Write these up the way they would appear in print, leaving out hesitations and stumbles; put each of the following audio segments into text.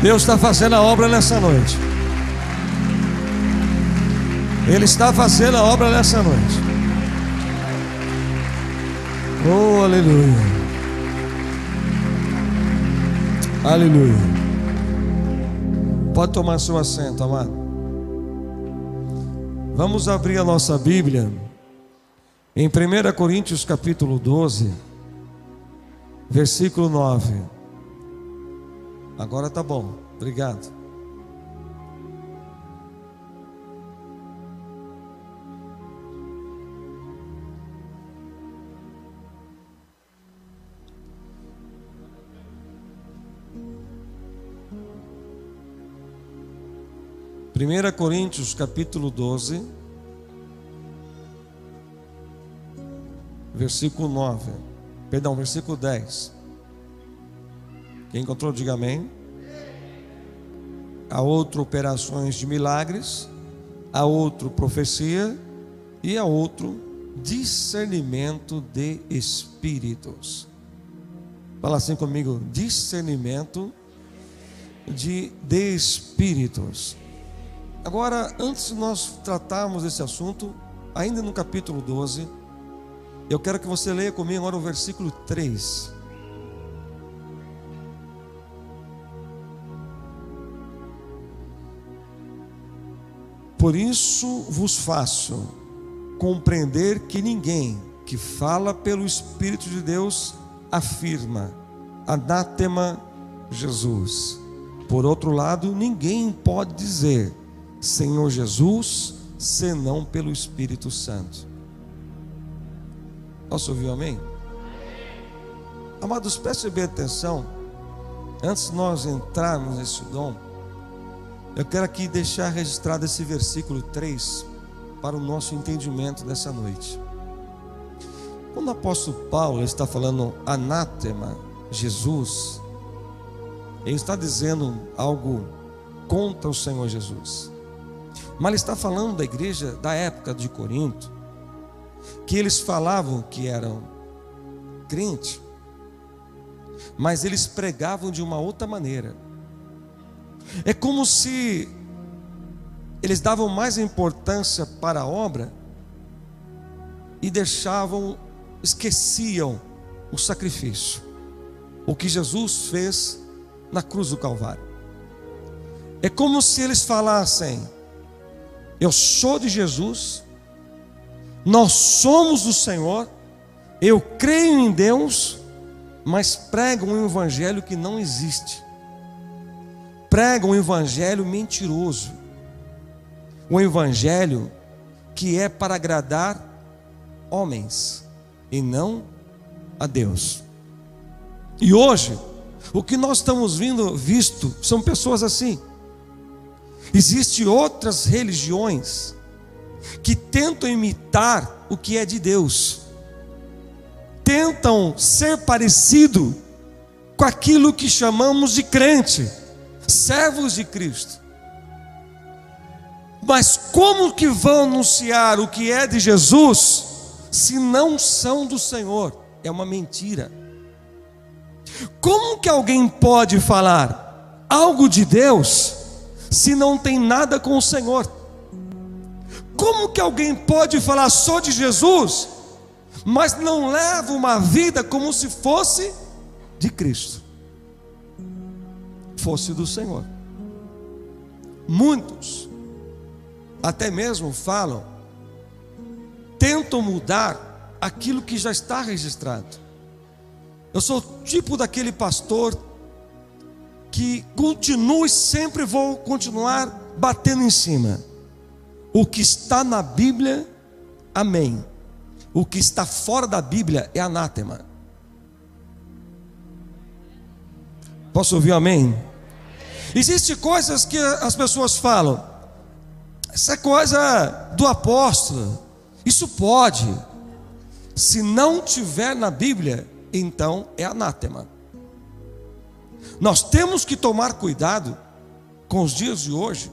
Deus está fazendo a obra nessa noite. Ele está fazendo a obra nessa noite. Oh, aleluia. Aleluia. Pode tomar seu assento, amado. Vamos abrir a nossa Bíblia em 1 Coríntios capítulo 12, versículo 9. Agora tá bom, obrigado. Primeira Coríntios capítulo 12, versículo 9. Perdão, versículo 10. Quem encontrou, diga amém. Há outro operações de milagres, há outro profecia e há outro discernimento de espíritos. Fala assim comigo: discernimento de espíritos. Agora, antes de nós tratarmos desse assunto, ainda no capítulo 12, eu quero que você leia comigo agora o versículo 3. Por isso vos faço compreender que ninguém que fala pelo Espírito de Deus afirma anátema Jesus. Por outro lado, ninguém pode dizer Senhor Jesus senão pelo Espírito Santo. Posso ouvir um amém? Amados, prestem bem atenção. Antes de nós entrarmos nesse dom, eu quero aqui deixar registrado esse versículo 3 para o nosso entendimento dessa noite. Quando o apóstolo Paulo está falando anátema Jesus, ele está dizendo algo contra o Senhor Jesus. Mas ele está falando da igreja da época de Corinto, que eles falavam que eram crentes, mas eles pregavam de uma outra maneira. É como se eles davam mais importância para a obra e esqueciam o sacrifício, o que Jesus fez na cruz do Calvário. É como se eles falassem: eu sou de Jesus, nós somos do Senhor, eu creio em Deus, mas pregam um evangelho que não existe. Pregam um evangelho mentiroso, um evangelho que é para agradar homens e não a Deus. E hoje, o que nós estamos visto são pessoas assim. Existem outras religiões que tentam imitar o que é de Deus, tentam ser parecido com aquilo que chamamos de crente, servos de Cristo. Mas como que vão anunciar o que é de Jesus se não são do Senhor? É uma mentira. Como que alguém pode falar algo de Deus se não tem nada com o Senhor? Como que alguém pode falar só de Jesus, mas não leva uma vida como se fosse de Cristo, fosse do Senhor? Muitos até mesmo tentam mudar aquilo que já está registrado. Eu sou o tipo daquele pastor que continua e sempre vou continuar batendo em cima. O que está na Bíblia, amém. O que está fora da Bíblia é anátema. Posso ouvir amém? Existem coisas que as pessoas falam: essa é coisa do apóstolo, isso pode. Se não tiver na Bíblia, então é anátema. Nós temos que tomar cuidado com os dias de hoje,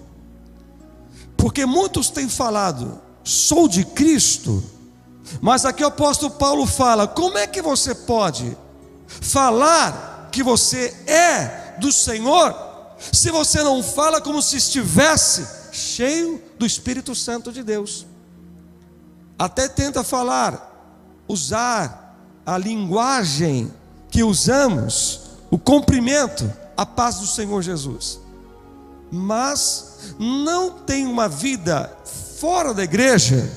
porque muitos têm falado, sou de Cristo, mas aqui o apóstolo Paulo fala: como é que você pode falar que você é do Senhor, se você não fala como se estivesse cheio do Espírito Santo de Deus. Até tenta usar a linguagem que usamos, o cumprimento, a paz do Senhor Jesus, mas não tem uma vida fora da igreja,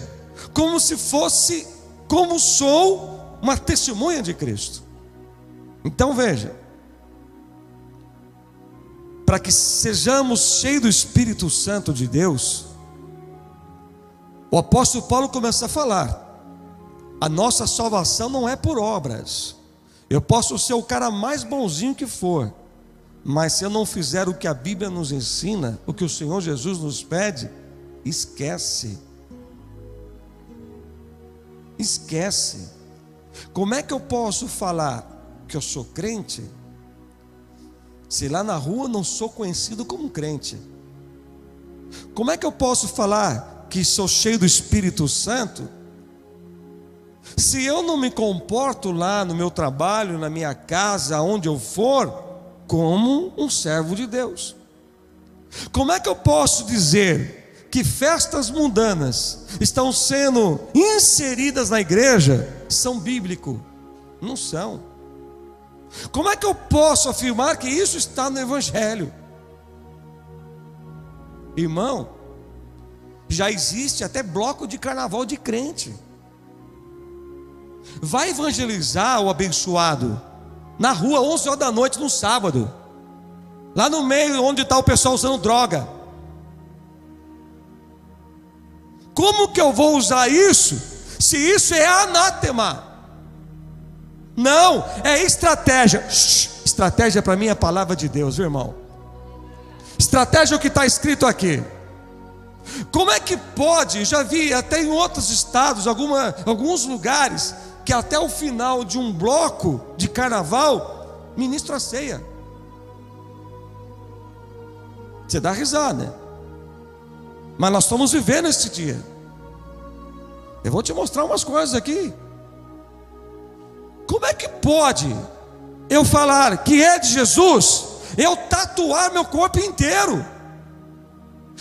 como se fosse, como sou, uma testemunha de Cristo. Então veja, para que sejamos cheios do Espírito Santo de Deus, o apóstolo Paulo começa a falar: a nossa salvação não é por obras. Eu posso ser o cara mais bonzinho que for, mas se eu não fizer o que a Bíblia nos ensina, o que o Senhor Jesus nos pede, esquece. Esquece. Como é que eu posso falar que eu sou crente, se lá na rua não sou conhecido como crente? Como é que eu posso falar que sou cheio do Espírito Santo, se eu não me comporto lá no meu trabalho, na minha casa, onde eu for, como um servo de Deus? Como é que eu posso dizer que festas mundanas estão sendo inseridas na igreja são bíblicos? Não são. Como é que eu posso afirmar que isso está no Evangelho? Irmão, já existe até bloco de carnaval de crente. Vai evangelizar o abençoado na rua 11 horas da noite no sábado, lá no meio onde está o pessoal usando droga. Como que eu vou usar isso, se isso é anátema? Não, é estratégia. Estratégia para mim é a palavra de Deus, viu, irmão? Estratégia é o que está escrito aqui. Como é que pode? Já vi até em outros estados, alguns lugares, que até o final de um bloco de carnaval ministra a ceia. Você dá risada, né? Mas nós estamos vivendo esse dia. Eu vou te mostrar umas coisas aqui. Como é que pode eu falar que é de Jesus, eu tatuar meu corpo inteiro,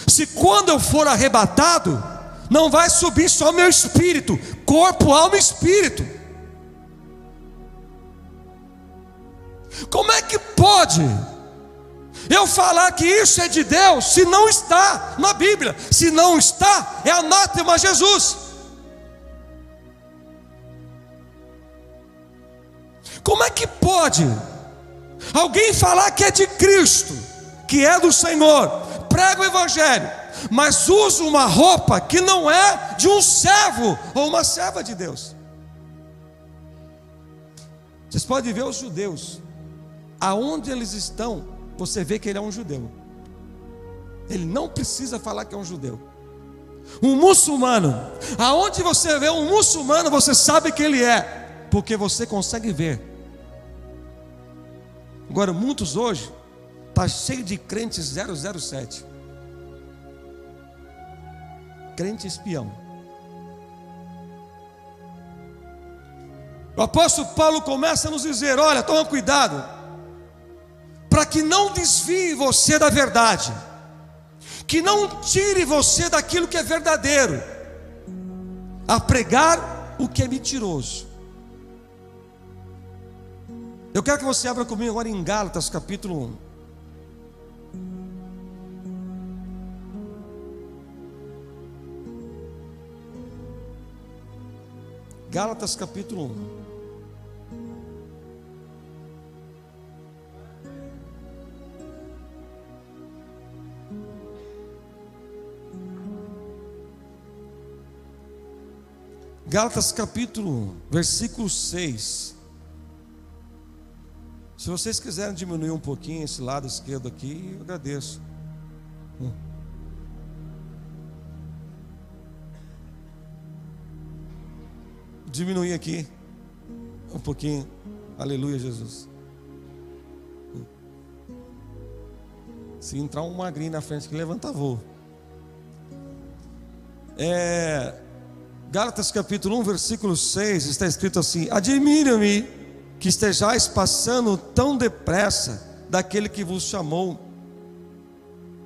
se quando eu for arrebatado, não vai subir só meu espírito, corpo, alma e espírito? Como é que pode eu falar que isso é de Deus, se não está na Bíblia? Se não está, é anátema a Jesus. Como é que pode alguém falar que é de Cristo, que é do Senhor, prega o Evangelho, mas usa uma roupa que não é de um servo ou uma serva de Deus? Vocês podem ver os judeus, aonde eles estão, você vê que ele é um judeu. Ele não precisa falar que é um judeu. Um muçulmano, aonde você vê um muçulmano, você sabe que ele é, porque você consegue ver. Agora muitos hoje está cheio de crentes 007, crente espião. O apóstolo Paulo começa a nos dizer: olha, toma cuidado, para que não desvie você da verdade, que não tire você daquilo que é verdadeiro, a pregar o que é mentiroso. Eu quero que você abra comigo agora em Gálatas capítulo 1. Gálatas capítulo 1. Gálatas capítulo 1, versículo 6. Se vocês quiserem diminuir um pouquinho esse lado esquerdo aqui, eu agradeço. Diminuir aqui um pouquinho. Aleluia, Jesus. Se entrar um magrinho na frente que levanta voo. Gálatas capítulo 1, versículo 6, está escrito assim: admira-me que estejais passando tão depressa daquele que vos chamou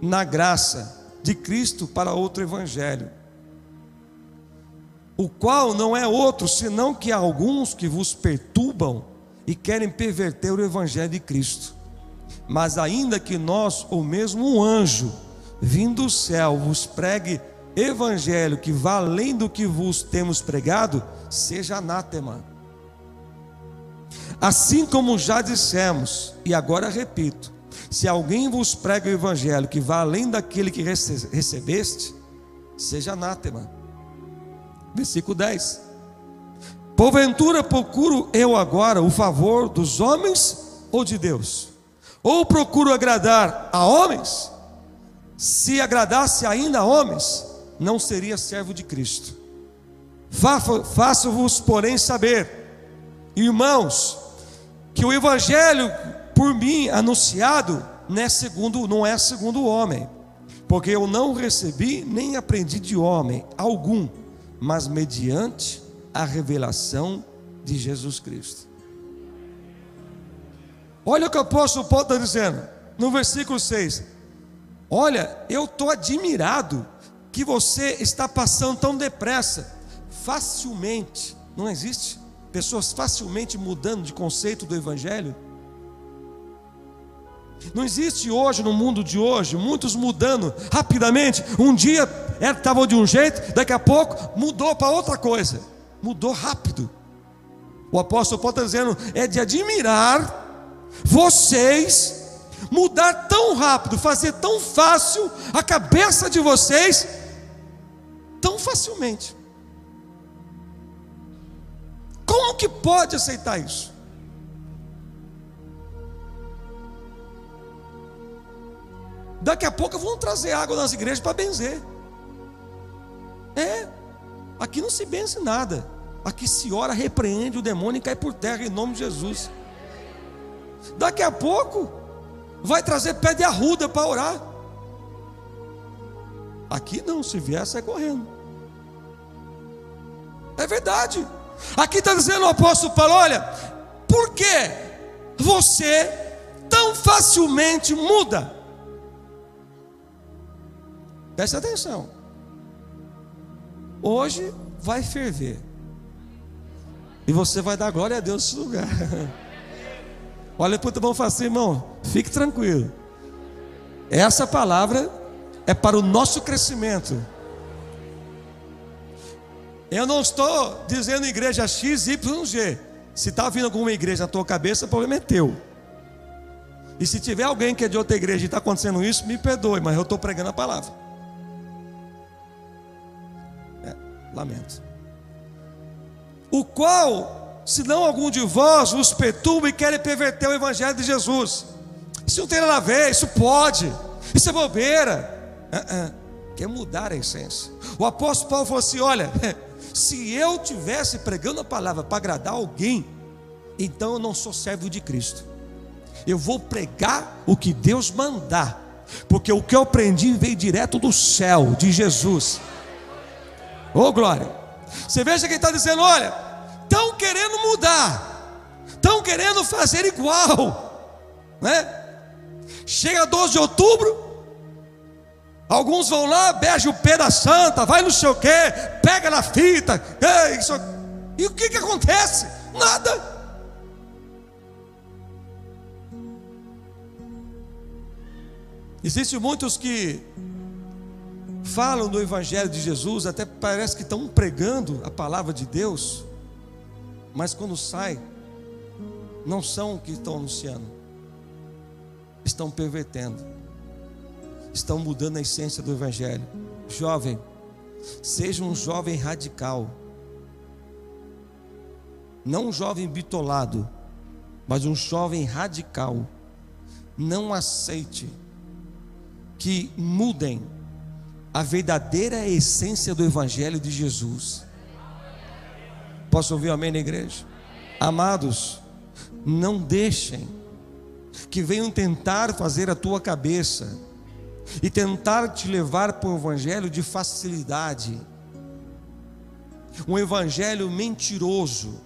na graça de Cristo para outro evangelho, o qual não é outro senão que há alguns que vos perturbam e querem perverter o evangelho de Cristo. Mas ainda que nós, ou mesmo um anjo vindo do céu, vos pregue evangelho que vá além do que vos temos pregado, seja anátema. Assim como já dissemos, e agora repito: se alguém vos prega o evangelho que vá além daquele que recebeste, seja anátema. Versículo 10: porventura procuro eu agora o favor dos homens ou de Deus? Ou procuro agradar a homens? Se agradasse ainda a homens, não seria servo de Cristo. Faço-vos, porém, saber, irmãos, que o evangelho por mim anunciado não é segundo o homem, porque eu não recebi nem aprendi de homem algum, mas mediante a revelação de Jesus Cristo. Olha o que o apóstolo Paulo está dizendo no versículo 6. Olha, eu estou admirado que você está passando tão depressa, facilmente. Não existe pessoas facilmente mudando de conceito do evangelho? Não existe hoje, no mundo de hoje, muitos mudando rapidamente. Um dia estava de um jeito, daqui a pouco mudou para outra coisa, mudou rápido. O apóstolo Paulo está dizendo: é de admirar vocês mudar tão rápido, fazer tão fácil a cabeça de vocês, tão facilmente. Como que pode aceitar isso? Daqui a pouco vão trazer água nas igrejas para benzer. Aqui não se benze nada. Aqui se ora, repreende o demônio e cai por terra em nome de Jesus. Daqui a pouco vai trazer pé de arruda para orar. Aqui não, se vier sai correndo. É verdade. Aqui está dizendo o apóstolo Paulo: olha, por que você tão facilmente muda? Preste atenção. Hoje vai ferver, e você vai dar glória a Deus nesse lugar. Olha para o irmão e fala assim: irmão, fique tranquilo, essa palavra é para o nosso crescimento. Eu não estou dizendo igreja X, Y, G. Se está vindo alguma igreja na tua cabeça, o problema é teu. E se tiver alguém que é de outra igreja e está acontecendo isso, me perdoe, mas eu estou pregando a palavra. Lamento. O qual, se não algum de vós os perturba e querem perverter o evangelho de Jesus. Isso não tem nada a ver, isso pode, isso é bobeira. Quer mudar a essência. O apóstolo Paulo falou assim: olha, se eu tivesse pregando a palavra para agradar alguém, então eu não sou servo de Cristo. Eu vou pregar o que Deus mandar, porque o que eu aprendi veio direto do céu, de Jesus. Oh glória. Você veja quem está dizendo: olha, estão querendo mudar, estão querendo fazer igual, né? Chega 12 de outubro, alguns vão lá, beijam o pé da santa, vai não sei o que, pega na fita, e o que acontece? Nada. Existem muitos que falam do evangelho de Jesus, até parece que estão pregando a palavra de Deus, mas quando sai, não são o que estão anunciando, estão pervertendo, estão mudando a essência do evangelho. Jovem, seja um jovem radical, não um jovem bitolado, mas um jovem radical. Não aceite que mudem a verdadeira essência do evangelho de Jesus. Posso ouvir um amém na igreja? Amados, não deixem que venham tentar fazer a tua cabeça e tentar te levar para um evangelho de facilidade, um evangelho mentiroso,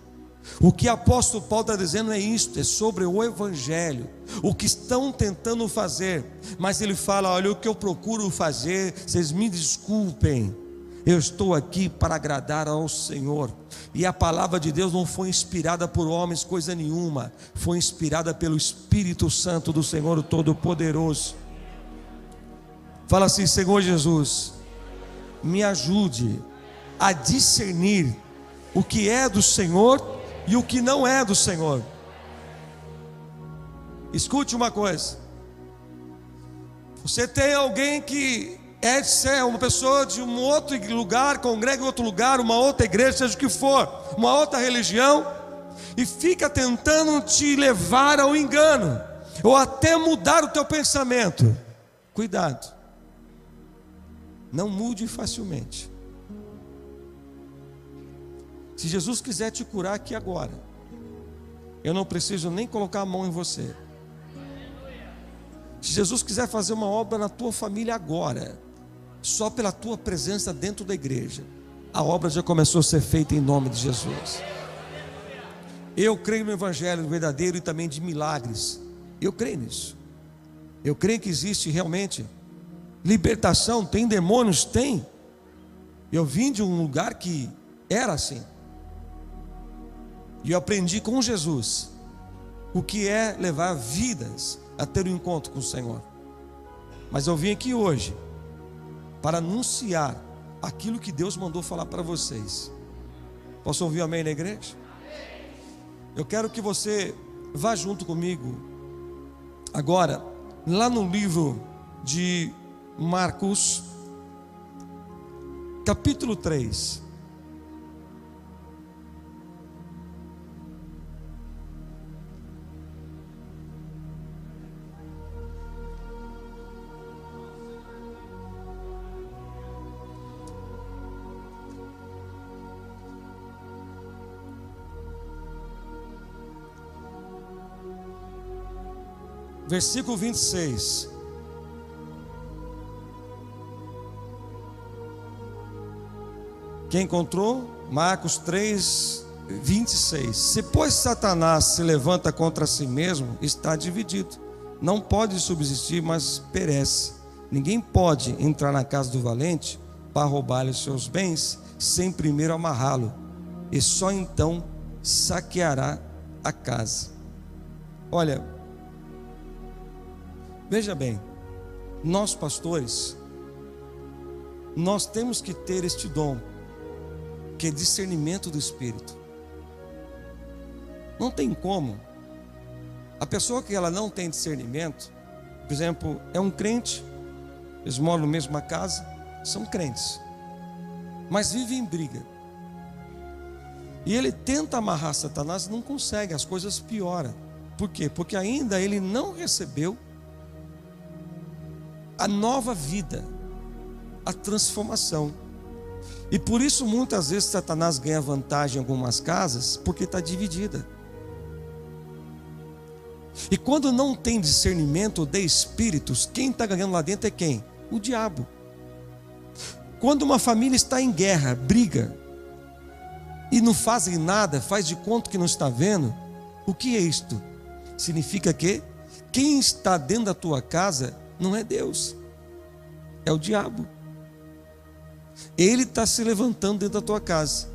O que o apóstolo Paulo está dizendo é isto, é sobre o evangelho, o que estão tentando fazer, mas ele fala: olha, o que eu procuro fazer, vocês me desculpem, eu estou aqui para agradar ao Senhor. E a palavra de Deus não foi inspirada por homens, coisa nenhuma, foi inspirada pelo Espírito Santo do Senhor Todo-Poderoso. Fala assim: Senhor Jesus, me ajude a discernir o que é do Senhor e o que não é do Senhor. Escute uma coisa: você tem alguém que é uma pessoa de um outro lugar, congrega em outro lugar, uma outra igreja, seja o que for, uma outra religião, e fica tentando te levar ao engano, ou até mudar o teu pensamento. Cuidado, não mude facilmente. Se Jesus quiser te curar aqui agora, eu não preciso nem colocar a mão em você. Se Jesus quiser fazer uma obra na tua família agora, só pela tua presença dentro da igreja, a obra já começou a ser feita em nome de Jesus. Eu creio no evangelho verdadeiro e também de milagres. Eu creio nisso. Eu creio que existe realmente libertação. Tem demônios? Tem. Eu vim de um lugar que era assim, e eu aprendi com Jesus o que é levar vidas a ter um encontro com o Senhor. Mas eu vim aqui hoje para anunciar aquilo que Deus mandou falar para vocês. Posso ouvir amém na igreja? Eu quero que você vá junto comigo agora lá no livro de Marcos, capítulo 3. Versículo 26. Quem encontrou? Marcos 3, 26. Se pois Satanás se levanta contra si mesmo, está dividido, não pode subsistir, mas perece. Ninguém pode entrar na casa do valente para roubar-lhe os seus bens, sem primeiro amarrá-lo, e só então saqueará a casa. Olha, veja bem, nós pastores, nós temos que ter este dom, que é discernimento do Espírito. Não tem como a pessoa que ela não tem discernimento, por exemplo, é um crente, eles moram na mesma casa, são crentes, mas vivem em briga, e ele tenta amarrar Satanás, não consegue, as coisas pioram. Por quê? Porque ainda ele não recebeu a nova vida, a transformação. E por isso muitas vezes Satanás ganha vantagem em algumas casas, porque está dividida. E quando não tem discernimento de espíritos, quem está ganhando lá dentro é quem? O diabo. Quando uma família está em guerra, briga, e não fazem nada, faz de conta que não está vendo, o que é isto? Significa que quem está dentro da tua casa não é Deus, é o diabo. Ele está se levantando dentro da tua casa.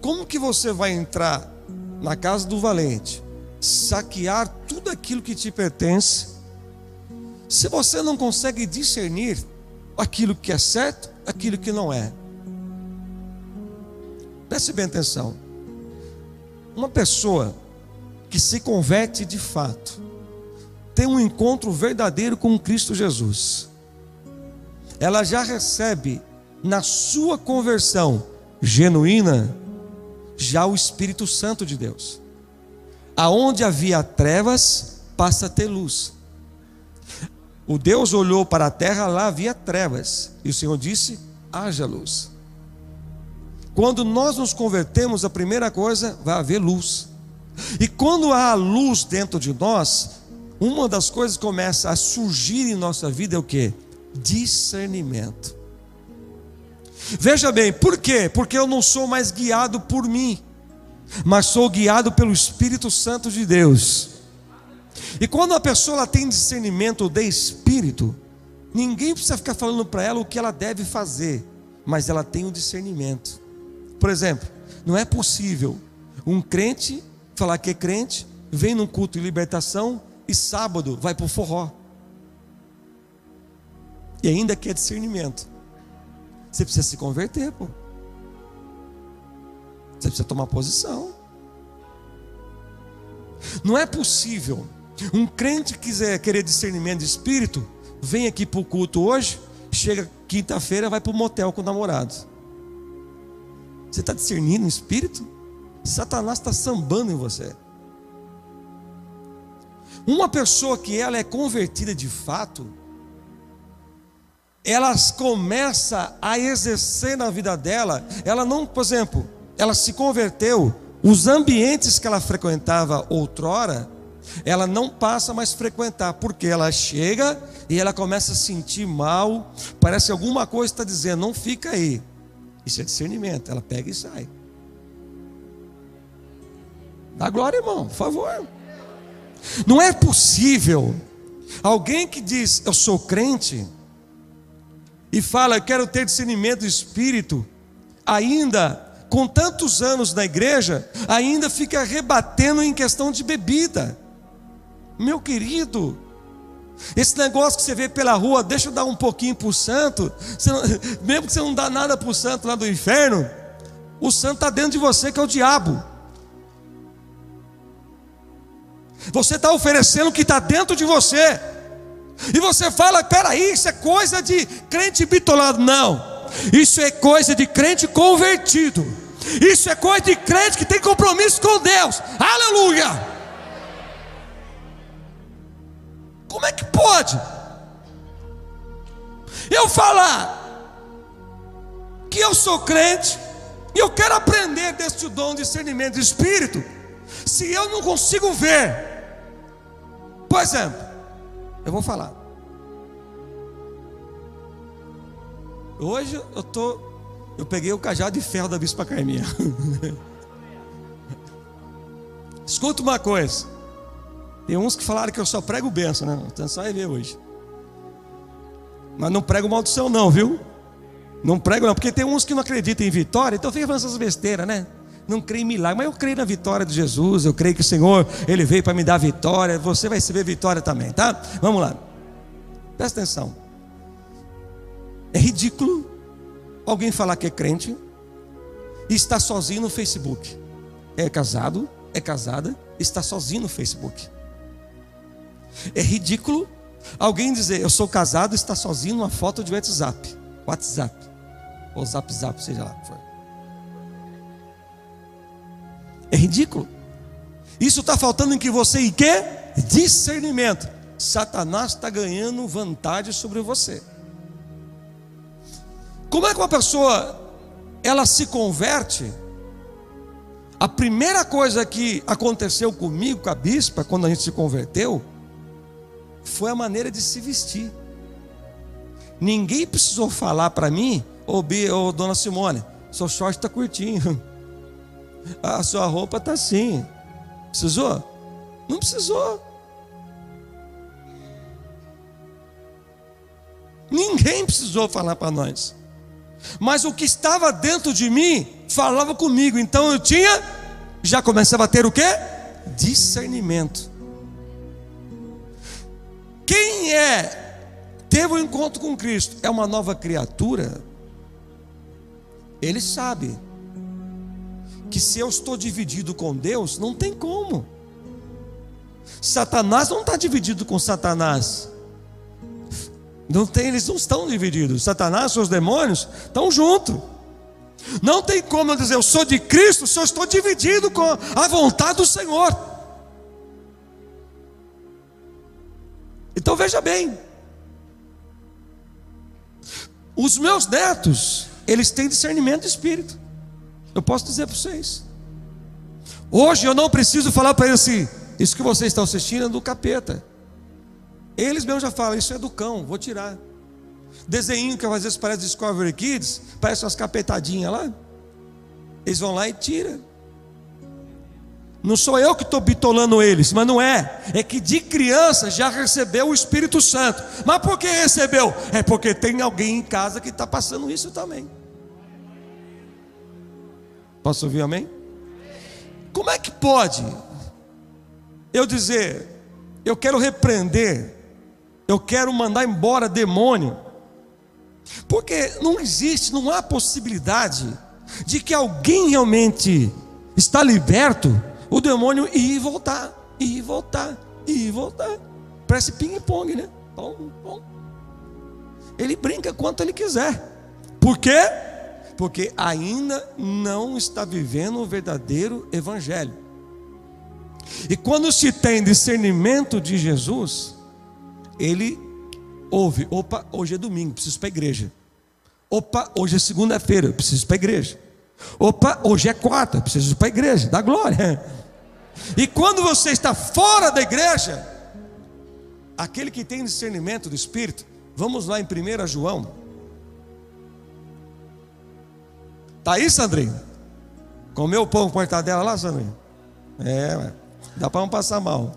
Como que você vai entrar na casa do valente, saquear tudo aquilo que te pertence, se você não consegue discernir aquilo que é certo, aquilo que não é? Preste bem atenção. Uma pessoa que se converte de fato, tem um encontro verdadeiro com Cristo Jesus, ela já recebe na sua conversão genuína já o Espírito Santo de Deus. Aonde havia trevas, passa a ter luz. O Deus olhou para a terra, lá havia trevas, e o Senhor disse: haja luz. Quando nós nos convertemos, a primeira coisa, vai haver luz. E quando há luz dentro de nós, uma das coisas que começa a surgir em nossa vida é o que? Discernimento. Veja bem, por quê? Porque eu não sou mais guiado por mim. mas sou guiado pelo Espírito Santo de Deus. E quando a pessoa ela tem discernimento de espírito, ninguém precisa ficar falando para ela o que ela deve fazer, mas ela tem o discernimento. Por exemplo, não é possível um crente falar que é crente, vem num culto de libertação e sábado vai para o forró, e ainda quer discernimento. Você precisa se converter, pô. Você precisa tomar posição. Não é possível um crente quiser querer discernimento de espírito, vem aqui para o culto hoje, chega quinta-feira, vai para o motel com o namorado. Você está discernindo o espírito? Satanás está sambando em você. Uma pessoa que ela é convertida de fato, ela começa a exercer na vida dela, ela não, por exemplo, ela se converteu, os ambientes que ela frequentava outrora, ela não passa mais a frequentar, porque ela chega e ela começa a sentir mal, parece que alguma coisa está dizendo, não fica aí. Isso é discernimento, ela pega e sai. Dá glória, irmão, por favor. Não é possível alguém que diz, eu sou crente, e fala, eu quero ter discernimento do espírito, ainda com tantos anos na igreja, ainda fica rebatendo em questão de bebida. Meu querido, esse negócio que você vê pela rua, deixa eu dar um pouquinho para o santo, mesmo que você não dá nada para o santo lá do inferno, o santo está dentro de você, que é o diabo. Você está oferecendo o que está dentro de você, e você fala, peraí, isso é coisa de crente bitolado. Não, isso é coisa de crente convertido, isso é coisa de crente que tem compromisso com Deus. Aleluia! Como é que pode eu falar que eu sou crente e eu quero aprender deste dom de discernimento de espírito, se eu não consigo ver? Por exemplo, eu vou falar. Hoje eu peguei o cajado de ferro da Bispa Carminha. Escuta uma coisa. Tem uns que falaram que eu só prego bênção, né? Então só vai ver hoje. Mas não prego maldição não, viu? Não prego não, porque tem uns que não acreditam em vitória, então fica falando essas besteiras, né? Não creio em milagre, mas eu creio na vitória de Jesus. Eu creio que o Senhor, Ele veio para me dar vitória. Você vai receber vitória também, tá? Vamos lá, presta atenção. É ridículo alguém falar que é crente e está sozinho no Facebook. É casado, é casada, está sozinho no Facebook. É ridículo alguém dizer, eu sou casado e está sozinho numa foto de WhatsApp, ou Zap, seja lá. É ridículo. Isso está faltando em que você e quê? Discernimento. Satanás está ganhando vantagem sobre você. Como é que uma pessoa ela se converte? A primeira coisa que aconteceu comigo, com a bispa, quando a gente se converteu, foi a maneira de se vestir. Ninguém precisou falar para mim, ô dona Simone, seu short está curtinho, a sua roupa está assim. Precisou? Não precisou. Ninguém precisou falar para nós. Mas o que estava dentro de mim falava comigo. Então eu já começava a ter o quê? Discernimento. Quem teve um encontro com Cristo, é uma nova criatura, ele sabe que se eu estou dividido com Deus, não tem como. Satanás não está dividido com Satanás. Não tem, eles não estão divididos. Satanás, seus demônios estão juntos. Não tem como eu dizer, eu sou de Cristo, se eu estou dividido com a vontade do Senhor. Então veja bem, os meus netos, eles têm discernimento de espírito. Eu posso dizer para vocês, hoje eu não preciso falar para eles assim, isso que vocês estão assistindo é do capeta. Eles mesmos já falam, isso é do cão, vou tirar. Desenho que às vezes parece Discovery Kids, parece umas capetadinhas lá, eles vão lá e tiram. Não sou eu que estou bitolando eles, mas não é. É que de criança já recebeu o Espírito Santo. Mas por que recebeu? É porque tem alguém em casa que está passando isso também. Posso ouvir amém? Como é que pode eu dizer, eu quero repreender, eu quero mandar embora demônio? Porque não existe, não há possibilidade de que alguém realmente está liberto, o demônio ir e voltar, ir e voltar, ir e voltar. Parece ping-pong, né? Pom, pom. Ele brinca quanto ele quiser. Por quê? Porque ainda não está vivendo o verdadeiro evangelho. E quando se tem discernimento de Jesus, ele ouve: opa, hoje é domingo, preciso ir para a igreja. Opa, hoje é segunda-feira, preciso ir para a igreja. Opa, hoje é quarta, preciso ir para a igreja, dá glória. E quando você está fora da igreja, aquele que tem discernimento do Espírito, vamos lá em 1 João. Está aí, Sandrinho? Comeu o pão com mortadela lá, Sandrinho? É, dá para não passar mal.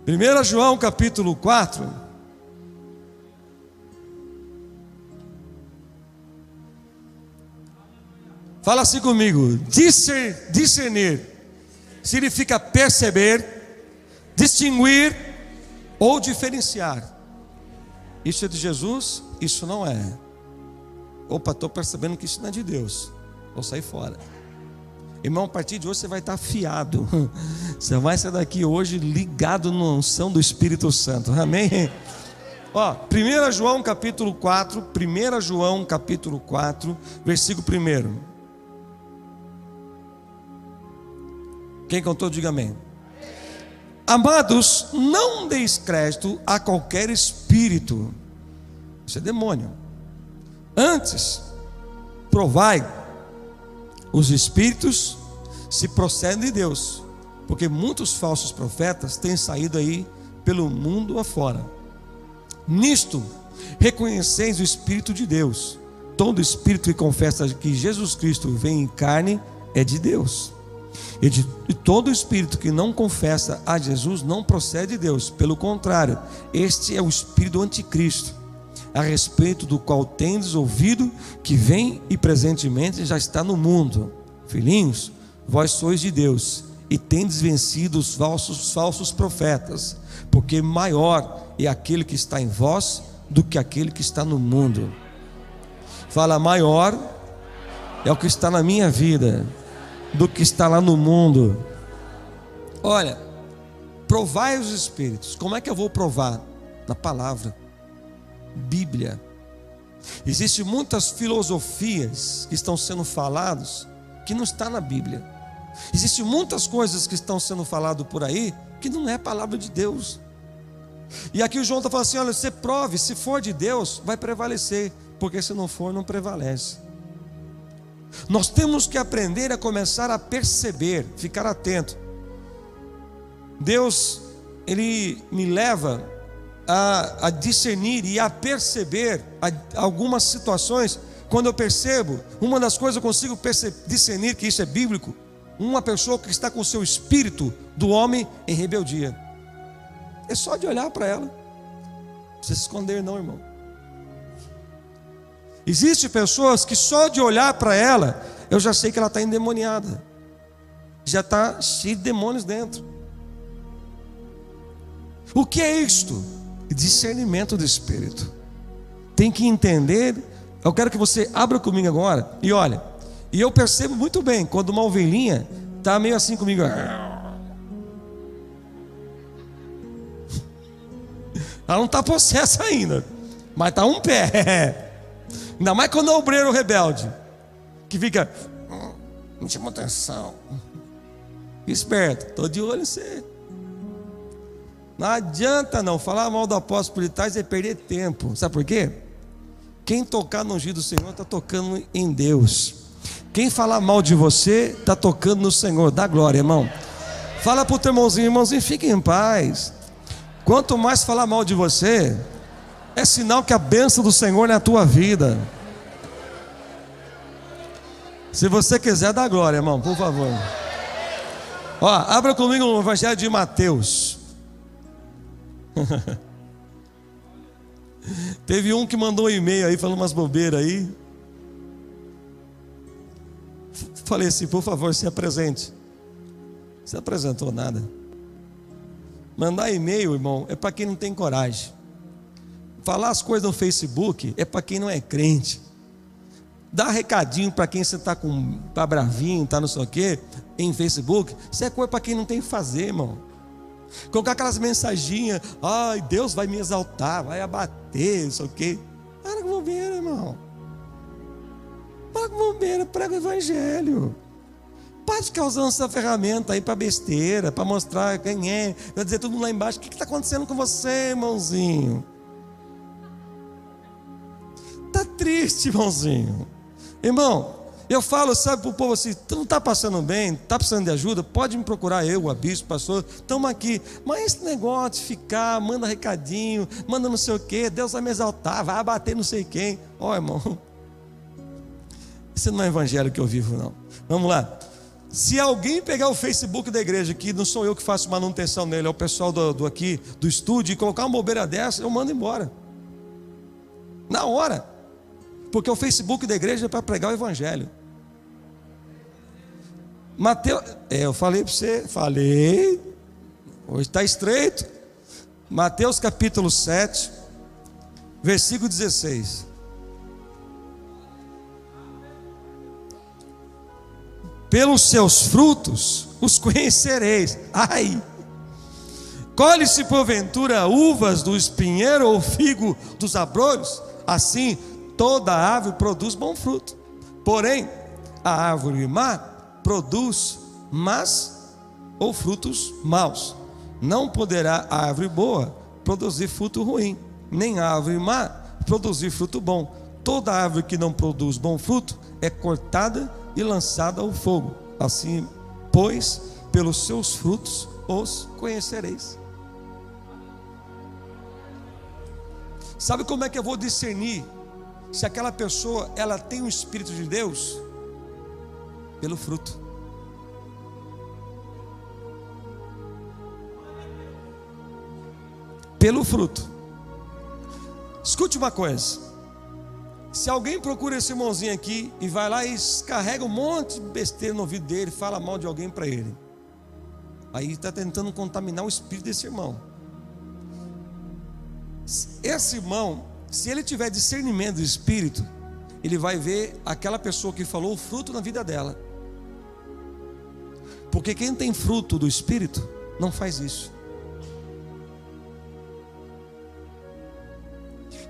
1 João capítulo 4. Fala assim comigo: discernir significa perceber, distinguir ou diferenciar. Isso é de Jesus? Isso não é. Opa, estou percebendo que isso não é de Deus, vou sair fora. Irmão, a partir de hoje você vai estar afiado. Você vai sair daqui hoje ligado na unção do Espírito Santo. Amém? Ó, 1 João capítulo 4, 1 João capítulo 4, versículo 1. Quem contou, diga amém. Amados, não deis crédito a qualquer espírito. Isso é demônio. Antes, provai os espíritos se procedem de Deus, porque muitos falsos profetas têm saído aí pelo mundo afora. Nisto, reconheceis o Espírito de Deus. Todo espírito que confessa que Jesus Cristo vem em carne é de Deus. E todo espírito que não confessa a Jesus não procede de Deus. Pelo contrário, este é o espírito do anticristo, a respeito do qual tendes ouvido que vem e presentemente já está no mundo. Filhinhos, vós sois de Deus e tendes vencido os falsos profetas, porque maior é aquele que está em vós do que aquele que está no mundo. Fala: maior é o que está na minha vida do que está lá no mundo. Olha, provai os espíritos. Como é que eu vou provar? Na palavra, Bíblia. Existem muitas filosofias que estão sendo faladas que não está na Bíblia. Existem muitas coisas que estão sendo faladas por aí que não é a palavra de Deus. E aqui o João está falando assim: olha, você prove, se for de Deus, vai prevalecer, porque se não for, não prevalece. Nós temos que aprender a começar a perceber, ficar atento. Deus, Ele me leva a discernir e a perceber algumas situações. Quando eu percebo, uma das coisas eu consigo discernir que isso é bíblico: uma pessoa que está com o seu espírito do homem em rebeldia. É só de olhar para ela. Não precisa se esconder não, irmão. Existem pessoas que só de olhar para ela, eu já sei que ela está endemoniada. Já está cheio de demônios dentro. O que é isto? Discernimento do Espírito. Tem que entender. Eu quero que você abra comigo agora e olha. E eu percebo muito bem quando uma ovelhinha está meio assim comigo. Ela não está possessa ainda, mas está um pé. Ainda mais quando é o obreiro rebelde, que fica: não chama atenção. Esperto, estou de olho em você. Não adianta não falar mal do apóstolo por trás é perder tempo. Sabe por quê? Quem tocar no ungido do Senhor está tocando em Deus. Quem falar mal de você está tocando no Senhor. Dá glória, irmão. Fala para o teu irmãozinho: irmãozinho, fique em paz. Quanto mais falar mal de você, é sinal que a bênção do Senhor é na tua vida. Se você quiser, dá glória, irmão, por favor. Ó, abra comigo no Evangelho de Mateus. Teve um que mandou um e-mail aí, falando umas bobeiras aí. Falei assim, por favor, se apresente. Você não apresentou nada. Mandar e-mail, irmão, é para quem não tem coragem. Falar as coisas no Facebook é para quem não é crente. Dar recadinho para quem você está tá bravinho, tá não sei o quê, em Facebook, isso é coisa para quem não tem que fazer, irmão. Colocar aquelas mensaginhas, ai, Deus vai me exaltar, vai abater, não sei o quê. Para com bobeira, irmão. Para com bobeira, prega o evangelho. Para de ficar usando essa ferramenta aí para besteira, para mostrar quem é, para dizer todo mundo lá embaixo, o que está acontecendo com você, irmãozinho? Está triste, irmãozinho. Irmão, eu falo, sabe, para o povo assim, tu não está passando bem, está precisando de ajuda, pode me procurar eu, o bispo, o pastor, estamos aqui. Mas esse negócio de ficar, manda recadinho, manda não sei o quê, Deus vai me exaltar, vai abater não sei quem. Ó, irmão, esse não é o evangelho que eu vivo, não. Vamos lá. Se alguém pegar o Facebook da igreja, que não sou eu que faço manutenção nele, é o pessoal do aqui, do estúdio, e colocar uma bobeira dessa, eu mando embora. Na hora. Porque o Facebook da igreja é para pregar o evangelho. Mateus, eu falei para você, hoje está estreito. Mateus capítulo 7, versículo 16. Pelos seus frutos os conhecereis. Ai! Colhe-se porventura uvas do espinheiro ou figo dos abrolhos? Assim, toda árvore produz bom fruto. Porém, a árvore má produz más ou frutos maus. Não poderá a árvore boa produzir fruto ruim, nem a árvore má produzir fruto bom. Toda árvore que não produz bom fruto é cortada e lançada ao fogo. Assim, pois, pelos seus frutos os conhecereis. Sabe como é que eu vou discernir se aquela pessoa ela tem o Espírito de Deus? Pelo fruto. Pelo fruto. Escute uma coisa. Se alguém procura esse irmãozinho aqui e vai lá e carrega um monte de besteira no ouvido dele, fala mal de alguém para ele, aí está tentando contaminar o espírito desse irmão. Esse irmão, se ele tiver discernimento do espírito, ele vai ver aquela pessoa que falou o fruto na vida dela. Porque quem tem fruto do espírito não faz isso.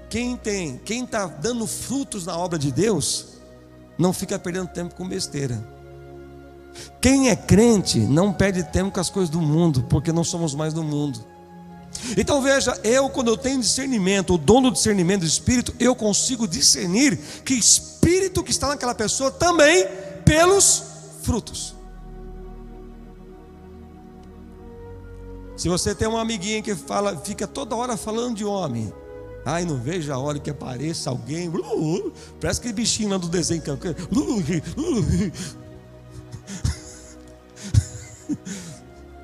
Quem está dando frutos na obra de Deus, não fica perdendo tempo com besteira. Quem é crente não perde tempo com as coisas do mundo, porque não somos mais do mundo. Então veja, quando eu tenho discernimento, o dom do discernimento do Espírito, eu consigo discernir que Espírito que está naquela pessoa também pelos frutos. Se você tem uma amiguinha que fica toda hora falando de homem, ai, não vejo a hora que apareça alguém, parece aquele bichinho lá do desenho.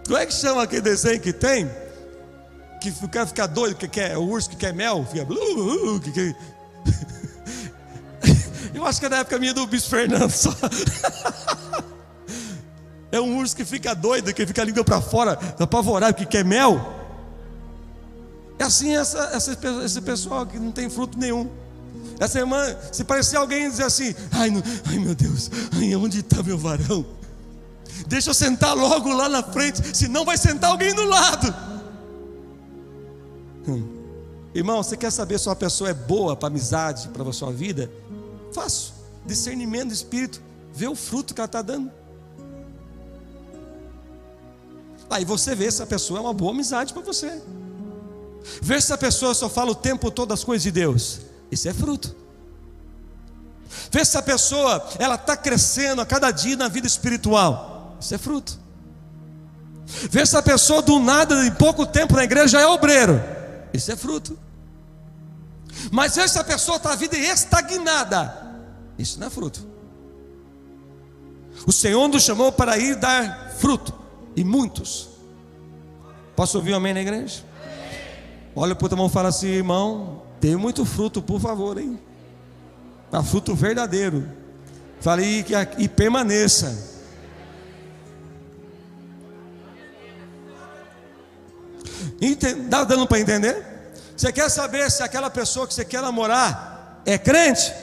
Como é que chama aquele desenho que tem? Que o cara fica doido, que quer o urso que quer mel, fica. Eu acho que é da época minha do Bispo Fernando só. É um urso que fica doido, que fica a língua para fora, apavorado, que quer mel. É assim esse pessoal que não tem fruto nenhum. Essa irmã, se parecer alguém dizer assim, ai meu Deus, onde está meu varão? Deixa eu sentar logo lá na frente, senão vai sentar alguém do lado. Irmão, você quer saber se uma pessoa é boa para amizade, para a sua vida? Fácil, discernimento do Espírito, vê o fruto que ela está dando. Aí você vê se a pessoa é uma boa amizade para você. Vê se a pessoa só fala o tempo todo as coisas de Deus. Isso é fruto. Vê se a pessoa ela está crescendo a cada dia na vida espiritual. Isso é fruto. Vê se a pessoa do nada, em pouco tempo na igreja já é obreiro. Isso é fruto. Mas vê se a pessoa está a vida estagnada. Isso não é fruto. O Senhor nos chamou para ir dar fruto, e muitos. Posso ouvir um amém na igreja? Olha para o teu irmão e fala assim: irmão, dê muito fruto, por favor, hein? Dá fruto verdadeiro. Fale e permaneça. Está dando para entender? Você quer saber se aquela pessoa que você quer namorar é crente?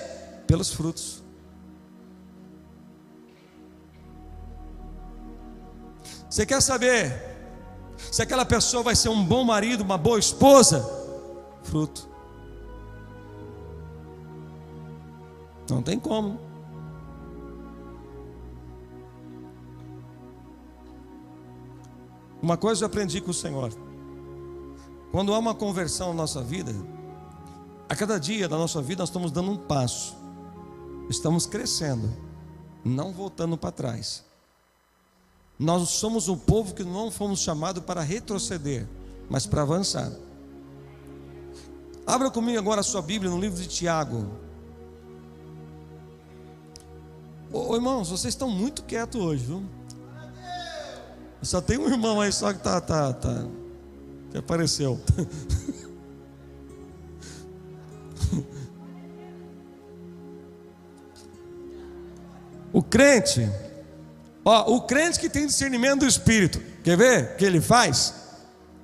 Pelos frutos. Você quer saber se aquela pessoa vai ser um bom marido, uma boa esposa? Fruto. Não tem como. Uma coisa eu aprendi com o Senhor: quando há uma conversão na nossa vida, a cada dia da nossa vida nós estamos dando um passo, estamos crescendo, não voltando para trás. Nós somos um povo que não fomos chamados para retroceder, mas para avançar. Abra comigo agora a sua Bíblia no livro de Tiago. Irmãos, vocês estão muito quietos hoje, viu? Só tem um irmão aí só que que apareceu. O crente, o crente que tem discernimento do Espírito, quer ver o que ele faz?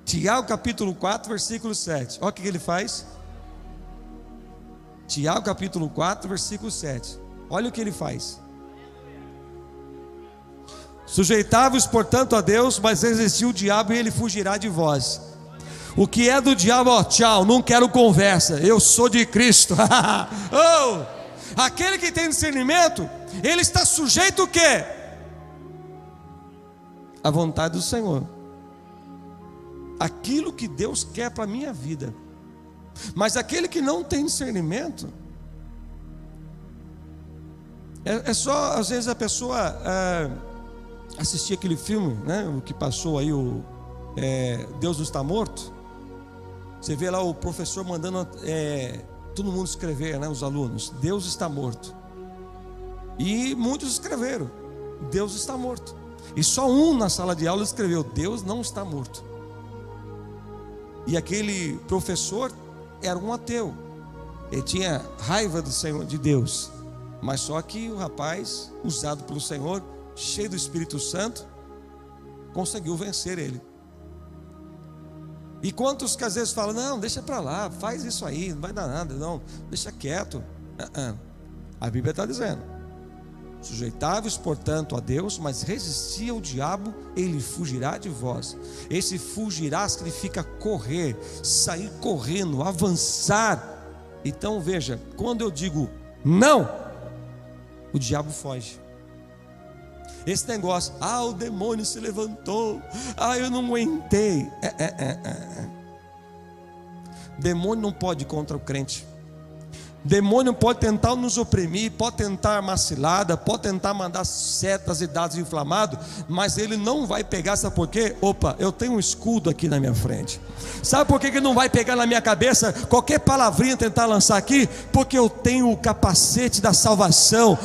Tiago capítulo 4, versículo 7. Olha o que ele faz. Tiago capítulo 4, versículo 7. Olha o que ele faz. Sujeitai-vos, portanto, a Deus, mas resistiu o diabo e ele fugirá de vós. O que é do diabo, tchau, não quero conversa, eu sou de Cristo. Aquele que tem discernimento, ele está sujeito o quê? A vontade do Senhor, aquilo que Deus quer para a minha vida. Mas aquele que não tem discernimento, é só, às vezes a pessoa assistir aquele filme, né, o que passou aí, Deus não está morto. Você vê lá o professor mandando todo mundo escrever, né, os alunos: Deus está morto. E muitos escreveram: Deus está morto. E só um na sala de aula escreveu: Deus não está morto. E aquele professor era um ateu. Ele tinha raiva do Senhor, de Deus. Mas só que o rapaz, usado pelo Senhor, cheio do Espírito Santo, conseguiu vencer ele. E quantos que às vezes falam: não, deixa para lá, faz isso aí, não vai dar nada, não, deixa quieto. A Bíblia está dizendo: sujeitai-vos, portanto, a Deus, mas resisti ao diabo, ele fugirá de vós. Esse fugirá significa correr, sair correndo, avançar. Então veja, quando eu digo não, o diabo foge. Esse negócio: o demônio se levantou, eu não aguentei. Demônio não pode ir contra o crente. Demônio pode tentar nos oprimir, pode tentar macilada, pode tentar mandar setas e dados inflamados, mas ele não vai pegar. Sabe por quê? Eu tenho um escudo aqui na minha frente. Sabe por que ele não vai pegar na minha cabeça qualquer palavrinha tentar lançar aqui? Porque eu tenho o capacete da salvação.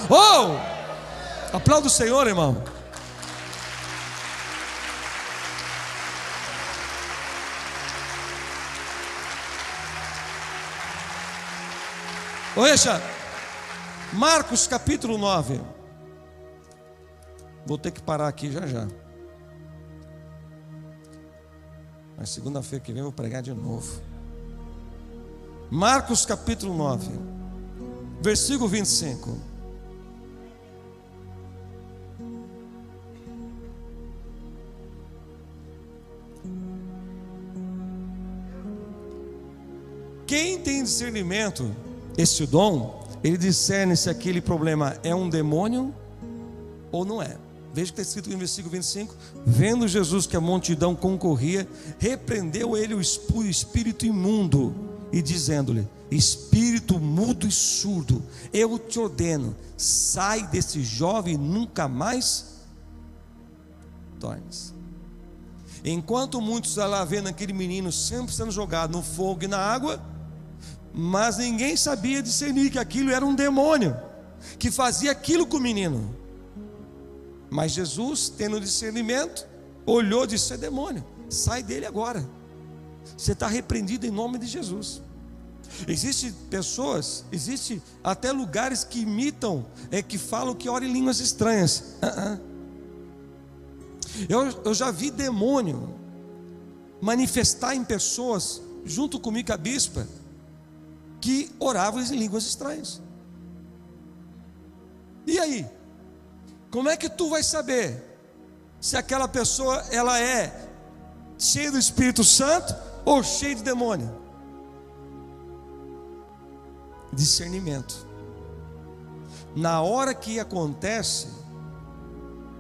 Aplauda o Senhor, irmão. Veja, Marcos capítulo 9. Vou ter que parar aqui já. Mas segunda-feira que vem eu vou pregar de novo. Marcos capítulo 9, versículo 25. Quem tem discernimento, esse dom, ele discerne se aquele problema é um demônio ou não é. Veja o que está escrito no versículo 25: vendo Jesus que a multidão concorria, repreendeu ele o espírito imundo e dizendo-lhe: espírito mudo e surdo, eu te ordeno, sai desse jovem e nunca mais tornes. Enquanto muitos lá vendo aquele menino sempre sendo jogado no fogo e na água, mas ninguém sabia discernir que aquilo era um demônio que fazia aquilo com o menino. Mas Jesus, tendo discernimento, olhou e disse: é demônio, sai dele agora. Você está repreendido em nome de Jesus. Existem pessoas, existe até lugares que imitam, que falam que oram em línguas estranhas. Eu já vi demônio manifestar em pessoas, junto comigo a bispa, que oravam em línguas estranhas. E aí? Como é que tu vai saber se aquela pessoa ela é cheia do Espírito Santo ou cheia de demônio? Discernimento. Na hora que acontece,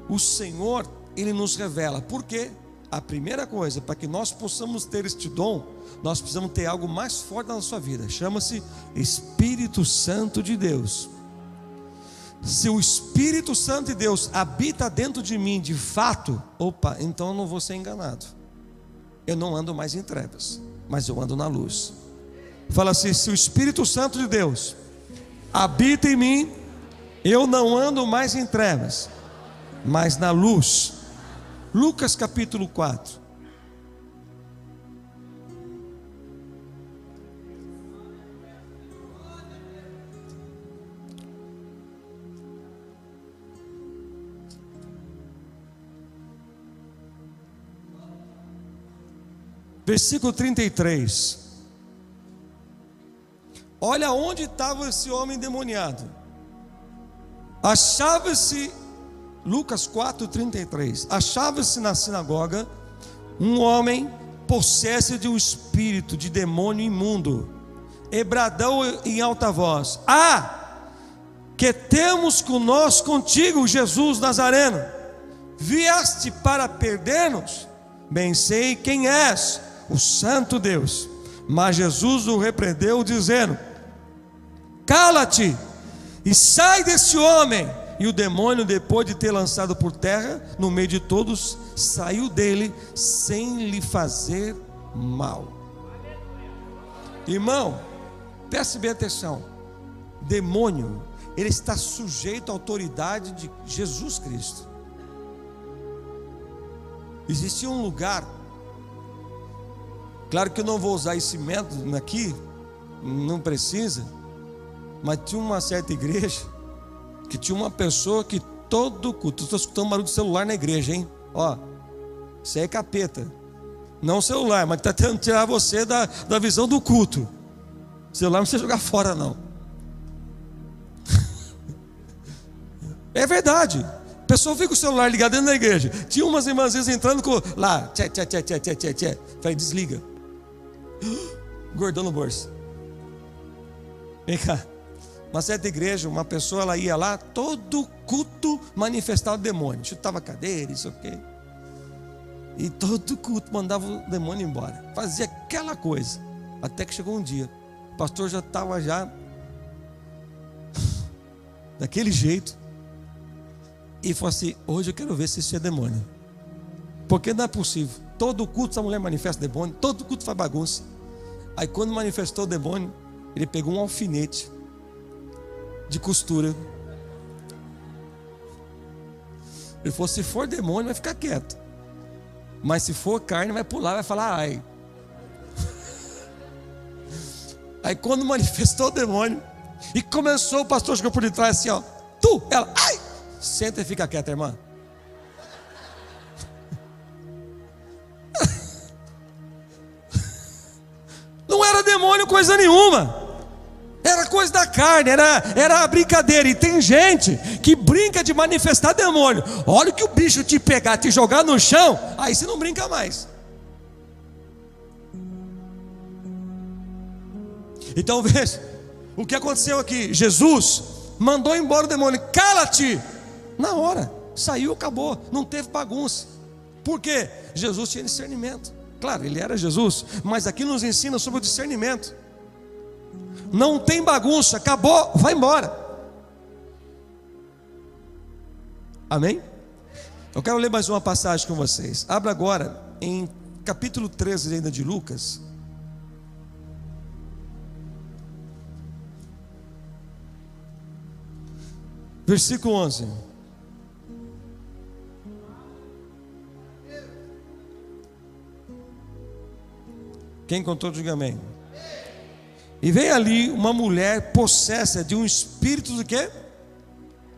o Senhor, Ele nos revela. Por quê? A primeira coisa, para que nós possamos ter este dom, nós precisamos ter algo mais forte na nossa vida. Chama-se Espírito Santo de Deus. Se o Espírito Santo de Deus habita dentro de mim de fato, então eu não vou ser enganado. Eu não ando mais em trevas, mas eu ando na luz. Fala assim: se o Espírito Santo de Deus habita em mim, eu não ando mais em trevas, mas na luz. Lucas capítulo 4. Versículo 33. Olha onde estava esse homem endemoniado. Achava-se, Lucas 4:33, achava-se na sinagoga um homem possesso de um espírito de demônio imundo, e bradou em alta voz: que temos conosco contigo, Jesus Nazareno? Vieste para perder-nos? Bem sei quem és, o Santo Deus. Mas Jesus o repreendeu, dizendo: cala-te e sai desse homem. E o demônio, depois de ter lançado por terra no meio de todos, saiu dele sem lhe fazer mal. Irmão, preste bem atenção. Demônio, ele está sujeito à autoridade de Jesus Cristo. Existia um lugar, claro que eu não vou usar esse método aqui, não precisa, mas tinha uma certa igreja que tinha uma pessoa que todo culto, estou escutando barulho de celular na igreja, hein? Isso aí é capeta, não celular, mas está tentando tirar você da visão do culto. O celular não precisa jogar fora, não. É verdade. A pessoa fica com o celular ligado dentro da igreja. Tinha umas irmãzinhas entrando com lá, tchê. Falei: desliga. Gordão no bolso. Vem cá. Uma certa igreja, uma pessoa, ela ia lá, todo culto manifestava o demônio, chutava cadeira, isso aqui. E todo culto mandava o demônio embora. Fazia aquela coisa. Até que chegou um dia, o pastor já estava daquele jeito. E falou assim: hoje eu quero ver se isso é demônio. Porque não é possível. Todo culto essa mulher manifesta demônio, todo culto faz bagunça. Aí quando manifestou o demônio, ele pegou um alfinete de costura. Ele falou: se for demônio vai ficar quieto, mas se for carne vai pular, vai falar ai. Aí quando manifestou o demônio e começou, o pastor chegou por detrás assim: ela, ai, senta e fica quieta, irmã. Não era demônio coisa nenhuma, era coisa da carne, era brincadeira. E tem gente que brinca de manifestar demônio. Olha que o bicho te pegar, te jogar no chão, aí você não brinca mais. Então veja o que aconteceu aqui. Jesus mandou embora o demônio: cala-te. Na hora, saiu, acabou, não teve bagunça. Por quê? Jesus tinha discernimento. Claro, ele era Jesus, mas aqui nos ensina sobre o discernimento. Não tem bagunça, acabou, vai embora. Amém? Eu quero ler mais uma passagem com vocês. Abra agora em capítulo 13 ainda de Lucas. Versículo 11. Quem encontrou, diga amém. E vem ali uma mulher possessa de um espírito de quê?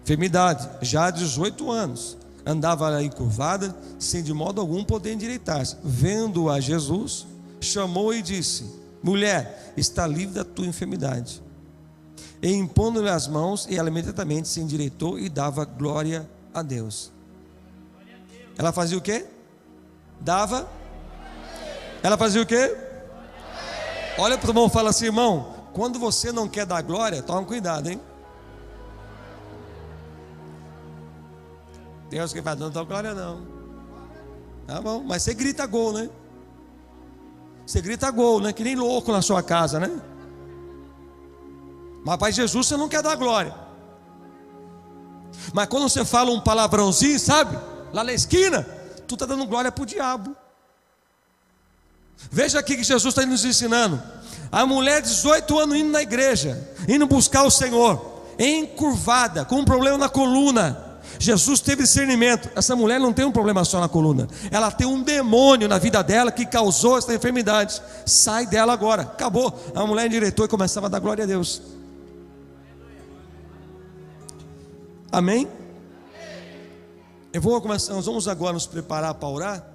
Enfermidade, já há 18 anos. Andava ali curvada, sem de modo algum poder endireitar-se. Vendo a Jesus, chamou e disse: mulher, está livre da tua enfermidade. E impondo-lhe as mãos, e ela imediatamente se endireitou e dava glória a Deus. Ela fazia o quê? Dava. Ela fazia o quê? Olha para o irmão e fala assim: irmão, quando você não quer dar glória, toma cuidado, hein? Deus que vai dando tua glória não. Tá bom, mas você grita gol, né? Você grita gol, né? Que nem louco na sua casa, né? Mas para Jesus você não quer dar glória. Mas quando você fala um palavrãozinho, sabe? Lá na esquina, tu está dando glória para o diabo. Veja aqui que Jesus está nos ensinando. A mulher de 18 anos indo na igreja, indo buscar o Senhor, encurvada, com um problema na coluna. Jesus teve discernimento. Essa mulher não tem um problema só na coluna, ela tem um demônio na vida dela que causou essa enfermidade. Sai dela agora, acabou. A mulher endireitou e começava a dar glória a Deus. Amém? Nós vamos agora nos preparar para orar.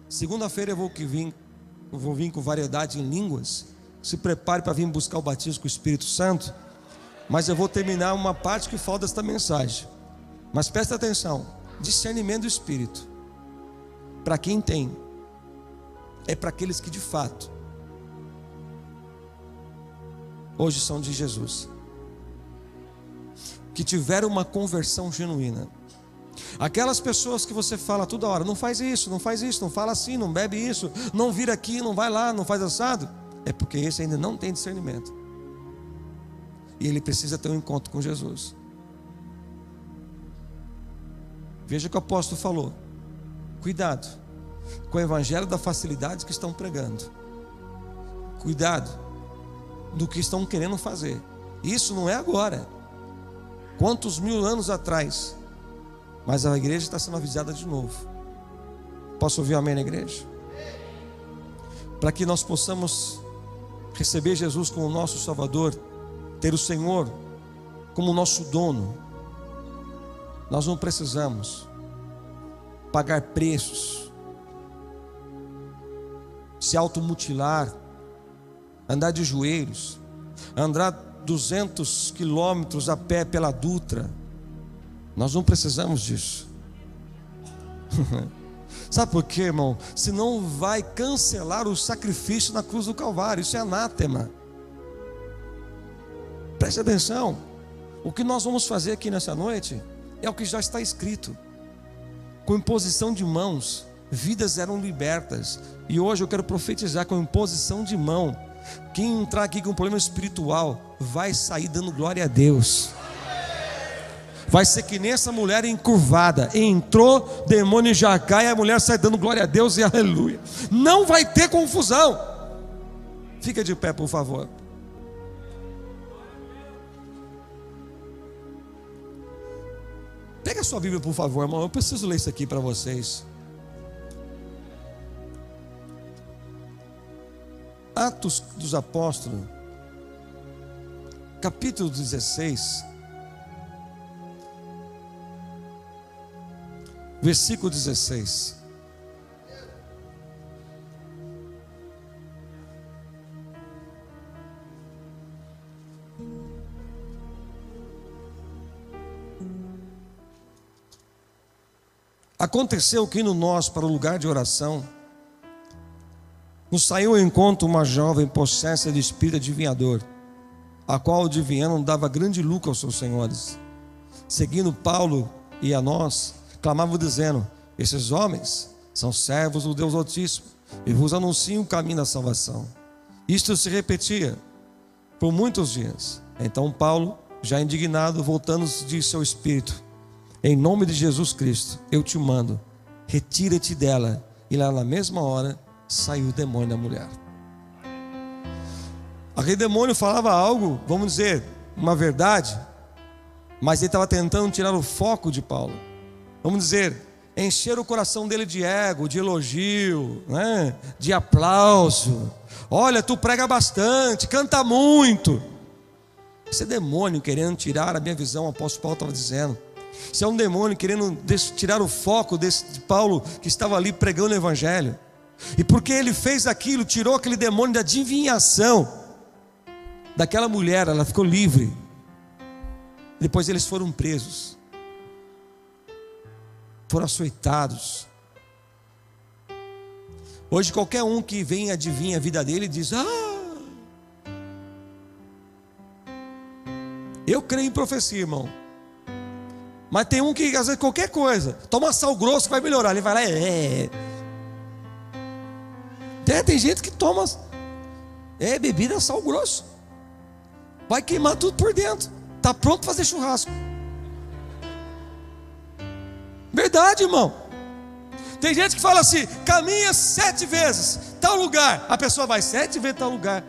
Segunda-feira eu vou vir com variedade em línguas. Se prepare para vir buscar o batismo com o Espírito Santo. Mas eu vou terminar uma parte que falta desta mensagem. Mas presta atenção: discernimento do Espírito, para quem tem, é para aqueles que de fato hoje são de Jesus, que tiveram uma conversão genuína. Aquelas pessoas que você fala toda hora: não faz isso, não faz isso, não fala assim, não bebe isso, não vira aqui, não vai lá, não faz assado. É porque esse ainda não tem discernimento, e ele precisa ter um encontro com Jesus. Veja o que o apóstolo falou: cuidado com o evangelho da facilidade que estão pregando, cuidado do que estão querendo fazer. Isso não é agora, quantos mil anos atrás, mas a igreja está sendo avisada de novo. Posso ouvir um amém na igreja? Para que nós possamos receber Jesus como nosso Salvador, ter o Senhor como nosso dono, nós não precisamos pagar preços, se automutilar, andar de joelhos, andar 200 quilômetros a pé pela Dutra. Nós não precisamos disso. Sabe por quê, irmão? Senão vai cancelar o sacrifício na cruz do Calvário. Isso é anátema. Preste atenção. O que nós vamos fazer aqui nessa noite é o que já está escrito. Com imposição de mãos, vidas eram libertas. E hoje eu quero profetizar: com imposição de mão, quem entrar aqui com um problema espiritual vai sair dando glória a Deus. Vai ser que nem essa mulher encurvada. Entrou, demônio já cai, a mulher sai dando glória a Deus e aleluia. Não vai ter confusão. Fica de pé, por favor. Pega a sua Bíblia, por favor, irmão. Eu preciso ler isso aqui para vocês. Atos dos Apóstolos, capítulo 16, versículo 16. Aconteceu que indo nós para o lugar de oração, nos saiu ao encontro uma jovem possessa de espírito adivinhador, a qual adivinhando dava grande lucro aos seus senhores. Seguindo Paulo e a nós, clamavam dizendo: esses homens são servos do Deus Altíssimo e vos anunciam o caminho da salvação. Isto se repetia por muitos dias. Então Paulo, já indignado, voltando-se, disse ao espírito: em nome de Jesus Cristo, eu te mando, retira-te dela. E lá na mesma hora saiu o demônio da mulher. Aquele demônio falava algo, vamos dizer, uma verdade, mas ele estava tentando tirar o foco de Paulo. Vamos dizer, encheram o coração dele de ego, de elogio, né? De aplauso. Olha, tu prega bastante, canta muito. Esse é demônio querendo tirar a minha visão, o apóstolo Paulo estava dizendo. Isso é um demônio querendo tirar o foco de Paulo, que estava ali pregando o evangelho. E porque ele fez aquilo, tirou aquele demônio da adivinhação daquela mulher, ela ficou livre. Depois eles foram presos, foram açoitados. Hoje qualquer um que vem e adivinha a vida dele diz: eu creio em profecia, irmão. Mas tem um que às vezes qualquer coisa, toma sal grosso que vai melhorar. Ele vai lá tem gente que toma bebida sal grosso, vai queimar tudo por dentro, está pronto para fazer churrasco. Verdade, irmão. Tem gente que fala assim: caminha 7 vezes tal lugar, a pessoa vai 7 vezes tal lugar.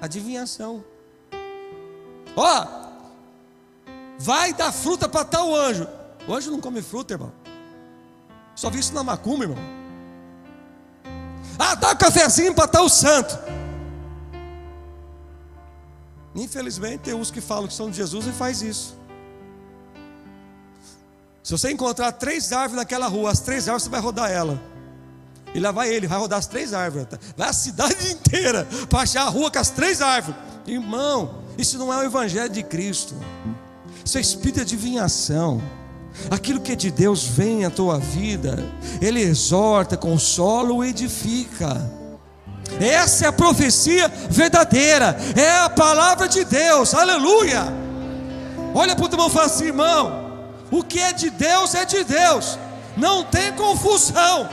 Adivinhação. Vai dar fruta para tal anjo. O anjo não come fruta, irmão. Só vi isso na macumba, irmão. Dá um cafezinho para tal santo. Infelizmente tem uns que falam que são de Jesus e faz isso. Se você encontrar 3 árvores naquela rua, as 3 árvores você vai rodar ela. E lá vai ele, vai rodar as 3 árvores. Vai a cidade inteira para achar a rua com as 3 árvores. Irmão, isso não é o evangelho de Cristo. Isso é espírito de adivinhação. Aquilo que é de Deus vem à tua vida. Ele exorta, consola e edifica. Essa é a profecia verdadeira. É a palavra de Deus. Aleluia. Olha para o teu irmão e fala assim: irmão, o que é de Deus é de Deus. Não tem confusão.